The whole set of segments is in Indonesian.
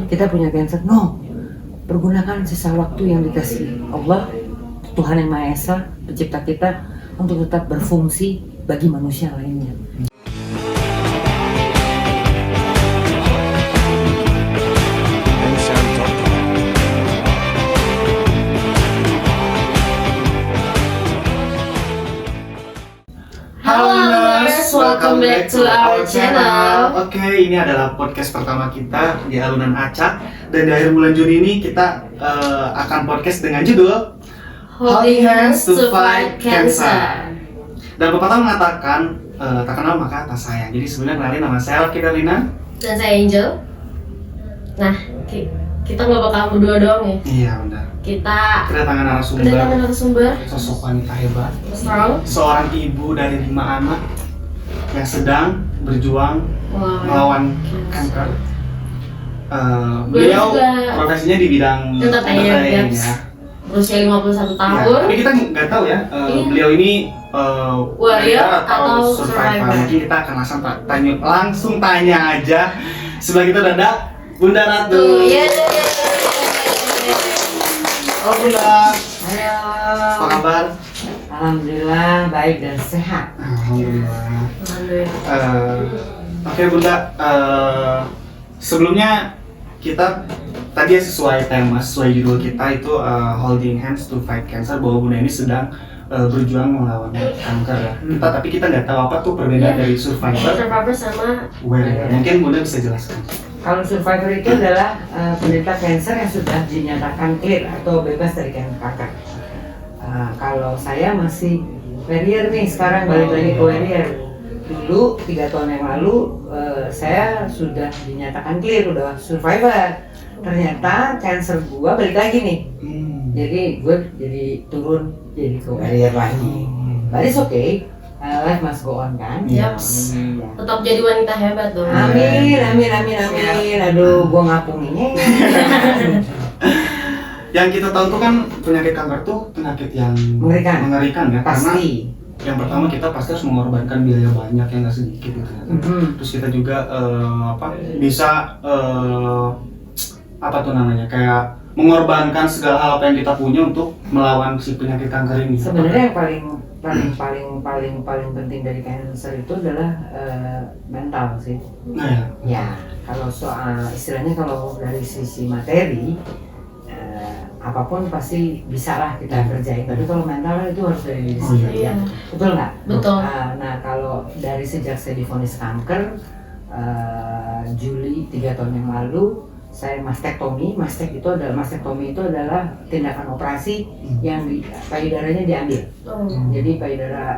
kita punya cancer. No, pergunakan sisa waktu yang dikasih Allah, Tuhan yang Maha Esa, pencipta kita, untuk tetap berfungsi bagi manusia lainnya. Halo Aluners, welcome back to our channel. Oke, ini adalah podcast pertama kita di Alunan Acak. Dan di akhir bulan Juni ini kita akan podcast dengan judul Holding Hands to Fight Cancer. Dan pepatah mengatakan, tak kenal maka tak sayang. Jadi sebenarnya kenalin, nama saya Alki Karlina. Dan saya Angel. Nah, kita nggak bakal berdua doang ya. Iya benar. Kita Kedatangan narasumber sosok wanita hebat, strong, seorang ibu dari 5 anak yang sedang berjuang melawan kanker. Beliau juga profesinya di bidang entertainment ya. Berusia 51 tahun. Ya, tapi kita nggak tahu ya, beliau ini warrior atau survivor. Mungkin kita akan langsung tanya aja. Sebelah kita ada Bunda Ratu. Oh Bunda, Halo. apa kabar? Alhamdulillah baik dan sehat. Alhamdulillah. Alhamdulillah. Oke Bunda, sebelumnya kita tadi sesuai tema, sesuai judul kita itu Holding Hands to Fight Cancer, bahwa Bunda ini sedang berjuang melawan kanker ya. Tapi kita nggak tahu apa tuh perbedaan dari survivor sama warrior. Mungkin Bunda bisa jelaskan. Kalau survivor itu adalah penderita kanker yang sudah dinyatakan clear atau bebas dari kanker. Kalau saya masih warrior nih, sekarang balik lagi ke warrior. Dulu 3 tahun yang lalu saya sudah dinyatakan clear, udah survivor. Ternyata cancer gua balik lagi nih. Jadi gue jadi turun jadi ke warrior lagi. But it's okay. Life must go on kan? Yaps. Tetap jadi wanita hebat dong. Amin. Aduh, gua ngapunginnya. Yang kita tahu tuh kan penyakit kanker tuh penyakit yang mengerikan ya. Pasti. Karena yang pertama kita pasti harus mengorbankan biaya banyak yang nggak sedikit gitu. Terus kita juga bisa apa tuh namanya, kayak mengorbankan segala hal apa yang kita punya untuk melawan si penyakit kanker ini. Sebenarnya yang paling penting dari cancer itu adalah mental sih. Nah, Ya, kalau soal istilahnya kalau dari sisi materi apapun pasti bisa lah kita kerjain. Tapi kalau mental itu harus dari diri sendiri. Iya. Betul nggak? Betul. Nah, kalau dari sejak saya divonis kanker Juli 3 tahun yang lalu, saya mastektomi. Mastektomi itu adalah tindakan operasi yang payudaranya diambil. Jadi payudara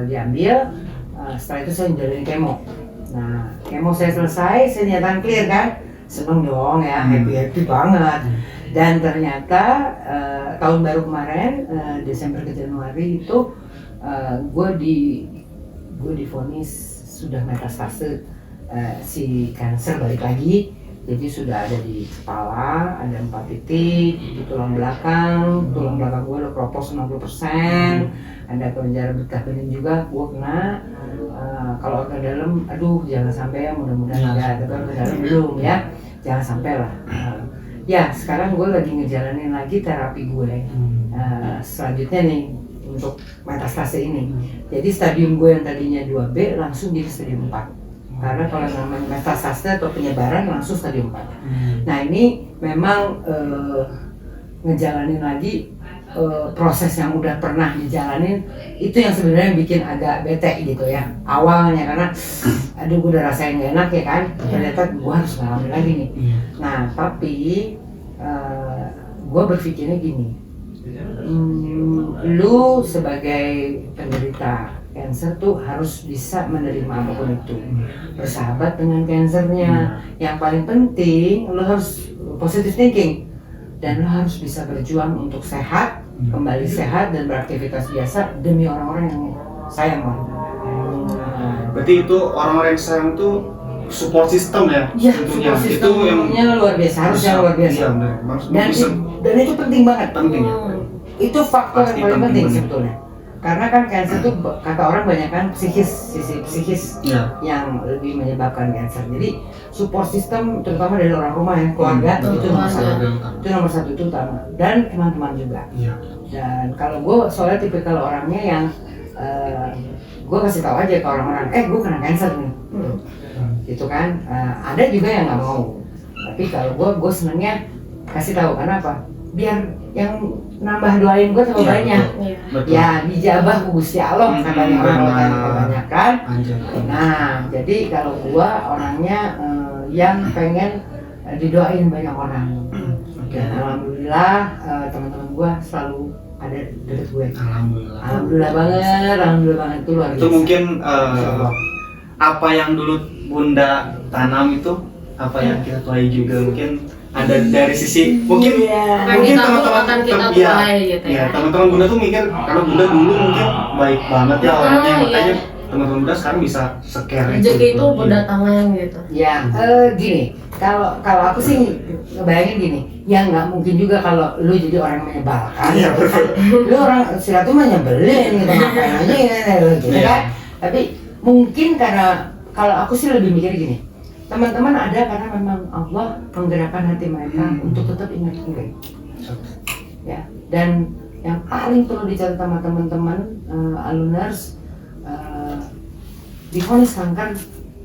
diambil, setelah itu saya menjalani kemo. Nah, kemo saya selesai, saya nyatakan clear kan? Seneng dong ya, happy banget. Dan ternyata tahun baru kemarin, Desember ke Januari itu gue divonis sudah metastase si kanker balik lagi. Jadi sudah ada di kepala, ada 4 titik, di tulang belakang gue udah keropos 90%, ada kelenjar getah bening juga gue kena. Kalau ke dalam, aduh jangan sampai ya, mudah-mudahan enggak, tapi ke dalam belum ya, jangan sampai lah. Ya sekarang gue lagi ngejalanin lagi terapi gue selanjutnya nih untuk metastase ini. Jadi stadium gue yang tadinya 2B langsung jadi stadium 4. Karena kalau namanya metastase atau penyebaran langsung stadium 4. Nah ini memang ngejalanin lagi proses yang udah pernah dijalanin, itu yang sebenarnya bikin agak bete gitu ya awalnya, karena aduh gue udah rasain gak enak ya kan, ternyata gue harus ngalamin lagi nih. Nah tapi gue berpikirnya gini, lu sebagai penderita cancer tuh harus bisa menerima apapun itu, bersahabat dengan cancernya. Yang paling penting lu harus positive thinking, dan lo harus bisa berjuang untuk sehat, kembali sehat dan beraktivitas biasa demi orang-orang yang sayang lo. Berarti itu orang-orang yang sayang tuh support system ya? Iya, tentunya. support Itu yang systemnya luar biasa, harusnya luar biasa. Iya, benar. Dan itu penting banget. Penting ya. Itu faktor Pasti yang paling penting bener. sebetulnya. karena kan cancer itu kata orang banyak kan sisi psikis yang lebih menyebabkan cancer. Jadi support system terutama dari orang rumah ya, keluarga itu nomor satu itu utama, dan teman-teman juga. Dan kalau gue soalnya tipikal orangnya yang gue kasih tahu aja ke orang-orang, gue kena cancer nih, gitu kan. Ada juga yang nggak mau, tapi kalau gue senangnya kasih tahu. Karena apa? Biar yang nambah doain gue terlalu banyak. Ya dijabah ku Gusti Allah katanya orang kebanyakan. Nah jadi kalau gue orangnya yang pengen didoain banyak orang. Dan alhamdulillah teman-teman gue selalu ada deket gue. Alhamdulillah banget itu luar biasa. Itu mungkin apa yang dulu Bunda tanam itu, apa yang kita tuai juga mungkin ada dari sisi mungkin teman-teman gitu ya. Teman-teman Bunda tuh mikir karena Bunda dulu mungkin baik banget ya orangnya, makanya teman-teman Bunda sekarang bisa scare rezeki itu berdatangan gitu. Ya gini, kalau aku sih ngebayangin gini, ya nggak mungkin juga kalau lu jadi orang yang menyebalkan. Lu orang silaturahmi mah nyebelin gitu, ngapain aja gitu kan. Tapi mungkin karena kalau aku sih lebih mikir gini, teman-teman ada karena memang Allah menggerakkan hati mereka untuk tetap ingat gue. Ya, dan yang paling perlu dicatat sama teman-teman aluners, divonis kanker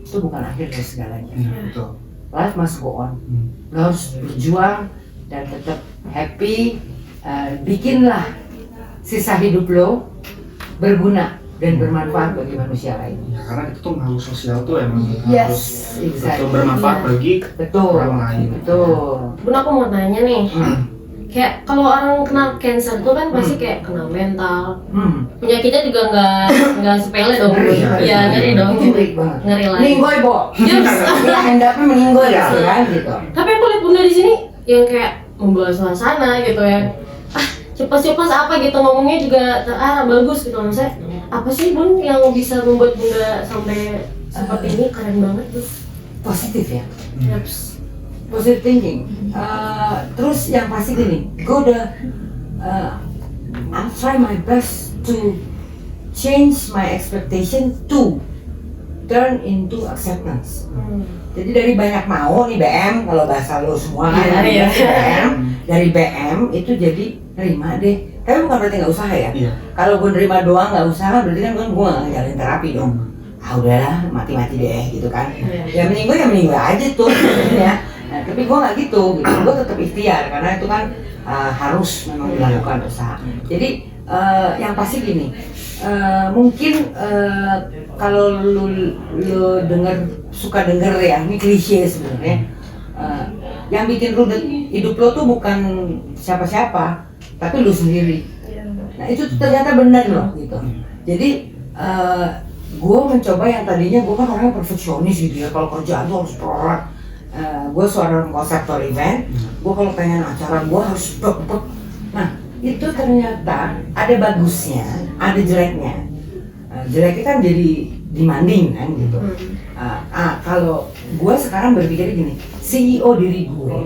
itu bukan akhir dari segalanya. Life must go on. Lo harus berjuang dan tetap happy. Bikinlah sisa hidup lo berguna dan bermanfaat bagi manusia lain. Ya, karena itu tuh makhluk sosial tuh emang harus bermanfaat bagi orang lain. Betul. Bun, aku mau tanya nih, kayak kalau orang kena cancer tuh kan pasti kayak kena mental, penyakitnya juga nggak sepele dong. Iya ngeri dong. Ngeri lagi. Meninggoy Bo. Ya endapnya meninggoy kan gitu. Tapi aku lihat Bunda di sini yang kayak membawa suasana gitu ya. Cepat-cepat apa gitu ngomongnya juga terarah bagus gitu. Maksudnya apa sih Bun yang bisa membuat Bunda sampai seperti ini? Keren banget tuh. Positif ya. Positive thinking. Terus yang pasti gini, gue udah I'll try my best to change my expectation to turn into acceptance. Jadi dari banyak mau nih BM, kalau bahasa lo semua kan BM, dari BM itu jadi nerima deh. Tapi bukan berarti nggak usaha ya. Kalau gue nerima doang nggak usaha, berarti kan gue nggak ngejalanin terapi dong. Udahlah mati-mati deh gitu kan. Ya meninggal aja tuh ya. Nah, tapi gue nggak gitu. Gue tetap ikhtiar karena itu kan harus memang dilakukan usaha. Jadi yang pasti gini, mungkin kalau lu suka denger ya, ini klise sebenarnya. Yang bikin lu hidup lo tuh bukan siapa-siapa, tapi lu sendiri. Nah itu ternyata benar loh gitu. Jadi gue mencoba yang tadinya gue kan orangnya perfeksionis gitu ya, kalau kerjaan tuh harus perorak. Gue seorang konseptor event, gue kalau pengen acara gue harus bek. Nah itu ternyata ada bagusnya, ada jeleknya. Jeleknya kan jadi demanding kan gitu. Kalau gue sekarang berpikir gini, CEO diri gue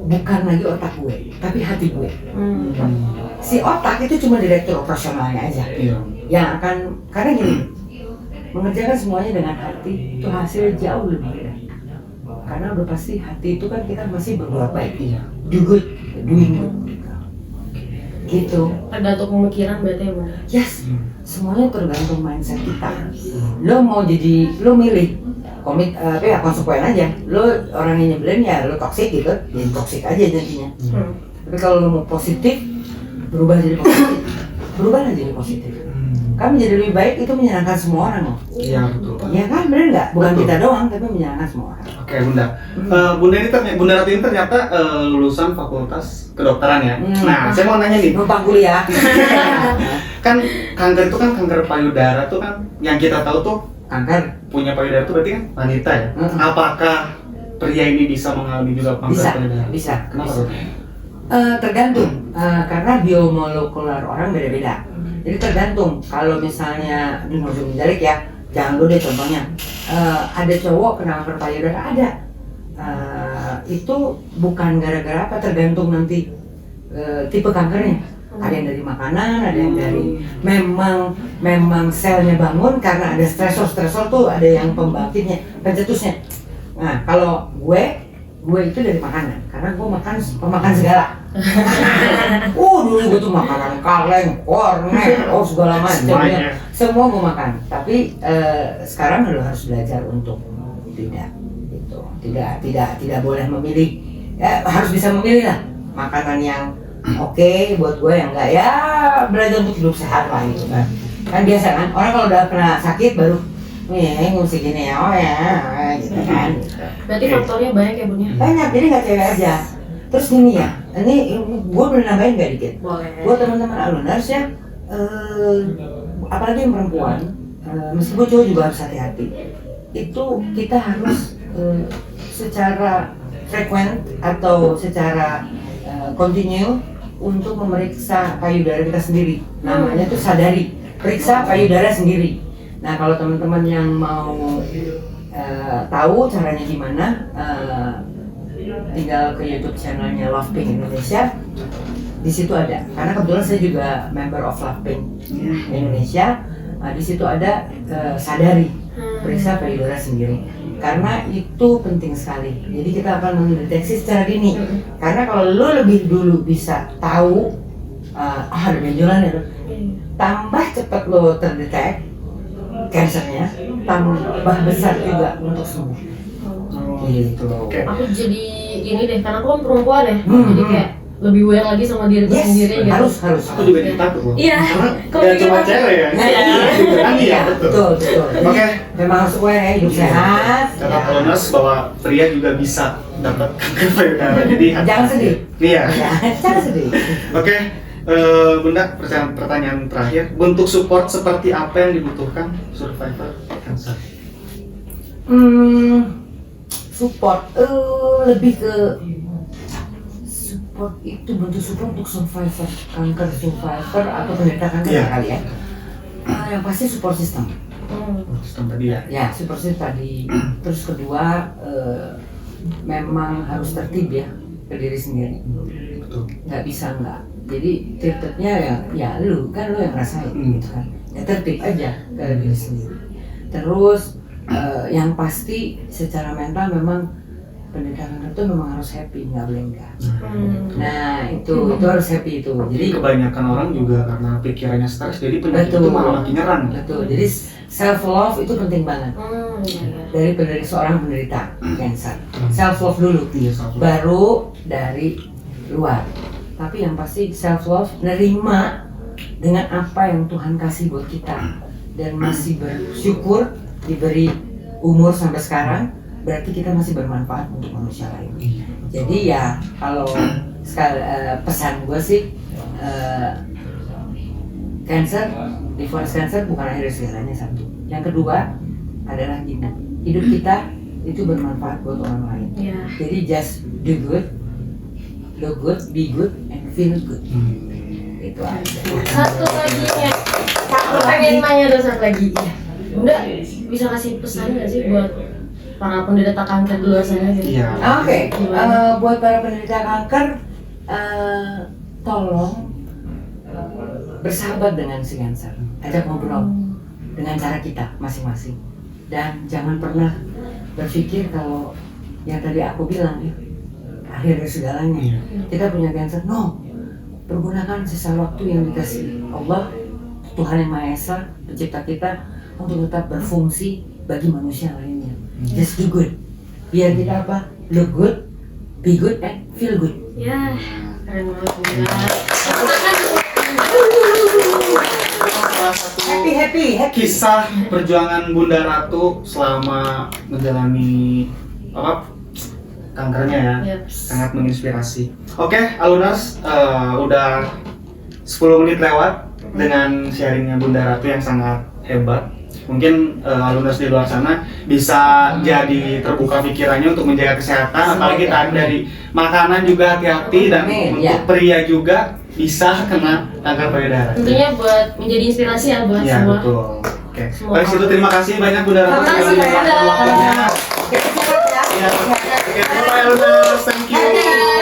bukan lagi otak gue, tapi hati gue. Si otak itu cuma direktur operasionalnya aja, yang akan, karena gini, mengerjakan semuanya dengan hati itu hasilnya jauh lebih mudah. Karena udah pasti hati itu kan kita masih berbuat baik, do good, doing good, gitu. Tergantung pemikiran berarti ya Bunda? Yes, semuanya tergantung mindset kita. Lo mau jadi, lo milih konsekuen aja. Lo orang yang nyebelin ya lo toksik gitu, jadi toksik aja jadinya. Tapi kalau lo mau positif, berubah jadi positif. Kami jadi lebih baik, itu menyenangkan semua orang loh. Iya betul. Iya kan, bener nggak? Bukan kita doang, tapi menyenangkan semua orang. Oke Bunda, Bunda Rati ini ternyata lulusan Fakultas Kedokteran ya. Nah, saya mau nanya nih. Numpang kuliah. Kan kanker itu kan kanker payudara tuh kan, yang kita tahu tuh kanker punya payudara itu berarti kan wanita ya. Apakah pria ini bisa mengalami juga kanker payudara? Bisa. Kenapa tuh? Tergantung, karena biomolekular orang beda-beda. Jadi tergantung, kalau misalnya di musim menjalik ya, jangan dulu deh contohnya, ada cowok kena kanker payudara, ada. Itu bukan gara-gara apa, tergantung nanti tipe kankernya. Ada yang dari makanan, ada yang dari memang selnya bangun karena ada stresor tuh, ada yang pembangkitnya, pencetusnya. Nah kalau gue itu dari makanan, karena gue makan pemakan segala. Dulu gue tuh makanan kaleng, kornet, segala macam ya. Semua gue makan. Tapi sekarang lo harus belajar untuk tidak, gitu. Tidak boleh memilih. Ya, harus bisa memilih lah makanan yang oke buat gue, yang enggak ya belajar untuk hidup sehat lah gitu kan. Kan biasa kan orang kalau udah kena sakit baru ngusik gini ya, gitu kan. Berarti faktornya banyak ya Bun ya? Banyak, jadi nggak cewek aja. Terus gini ya, ini gue boleh nambahin nggak dikit? Boleh. Buat teman-teman aluners ya, apalagi yang perempuan, meskipun cowok juga harus hati-hati. Itu kita harus secara frekuen atau secara continue untuk memeriksa payudara kita sendiri. Namanya tuh sadari, periksa payudara sendiri. Nah kalau teman-teman yang mau tahu caranya gimana, tinggal ke YouTube channelnya Love Pink Indonesia. Di situ ada, karena kebetulan saya juga member of Love Pink Indonesia. Di situ ada sadari, periksa payudara sendiri. Karena itu penting sekali. Jadi kita akan mendeteksi secara dini. Karena kalau lo lebih dulu bisa tahu, ada benjolan ya, tambah cepat lo terdetek kansernya, tambah besar juga untuk sembuh. Gitu. Aku jadi ini deh, karena aku kan perempuan ya, jadi kayak lebih aware lagi sama diri gue sendiri gitu. Harus. Aku juga takut loh. Iya. Gak cuma cewek ya. Iya, betul. Oke. Memang harus aware ya, hidup sehat. Kata aluners bahwa pria juga bisa dapat kanker payudara. Jadi jangan sedih. Iya. Jangan sedih. Oke. Bunda, pertanyaan terakhir, bentuk support seperti apa yang dibutuhkan survivor kanker? Support lebih ke support itu, bentuk support untuk survivor survivor atau penderita kanker kali ya. Yang pasti support system. Sistem tadi ya. Ya, support system tadi. Terus kedua memang harus tertib ya ke diri sendiri. Betul. Nggak bisa nggak. Jadi tips-tipsnya ya lu yang ngerasain gitu kan. Ya tertib aja ke diri sendiri. Terus yang pasti secara mental memang penderita kanker itu memang harus happy, nggak boleh enggak. Nah itu harus happy itu. Jadi kebanyakan orang juga karena pikirannya stres, jadi penyakit itu malah makin nyerang. Betul. Jadi self love itu penting banget. Dari seorang penderita kanker. Self love dulu, baru dari luar. Tapi yang pasti self love, nerima dengan apa yang Tuhan kasih buat kita dan masih bersyukur diberi umur sampai sekarang, berarti kita masih bermanfaat untuk manusia lain. Jadi ya kalau pesan gue sih, divonis kanker bukan akhir segalanya, satu. Yang kedua adalah gini, hidup kita itu bermanfaat buat orang lain. Jadi just do good, look good, be good, and feel good. Itu aja. Satu lagi ya, aku pengen nanya satu lagi. Bunda bisa kasih pesan nggak sih buat para penderita kanker di luar sana gitu? Iya. Oke. Buat para penderita kanker, tolong bersahabat dengan si kanker, ajak ngobrol dengan cara kita masing-masing, dan jangan pernah berpikir kalau yang tadi aku bilang ya, akhir dari segalanya. Kita punya kanker, no. Pergunakan sisa waktu yang dikasih Allah, Tuhan Yang Maha Esa, pencipta kita, untuk tetap berfungsi bagi manusia lainnya. Just do good. Biar kita apa? Look good, be good, and feel good. Ya, keren banget Bunda. Happy. Kisah perjuangan Bunda Ratu selama menjalani kankernya ya, sangat menginspirasi. Oke, aluners, udah 10 menit lewat dengan sharingnya Bunda Ratu yang sangat hebat. Mungkin alumnus di luar sana bisa jadi terbuka pikirannya untuk menjaga kesehatan, apalagi tadi dari makanan juga hati-hati, dan untuk pria juga bisa kena kanker payudara. Tentunya buat menjadi inspirasi ya buat semua. Iya betul. Oke. Baik, itu terima kasih banyak Bunda Ratu. Terima kasih Bunda. Oke, bye alumnus. Thank you.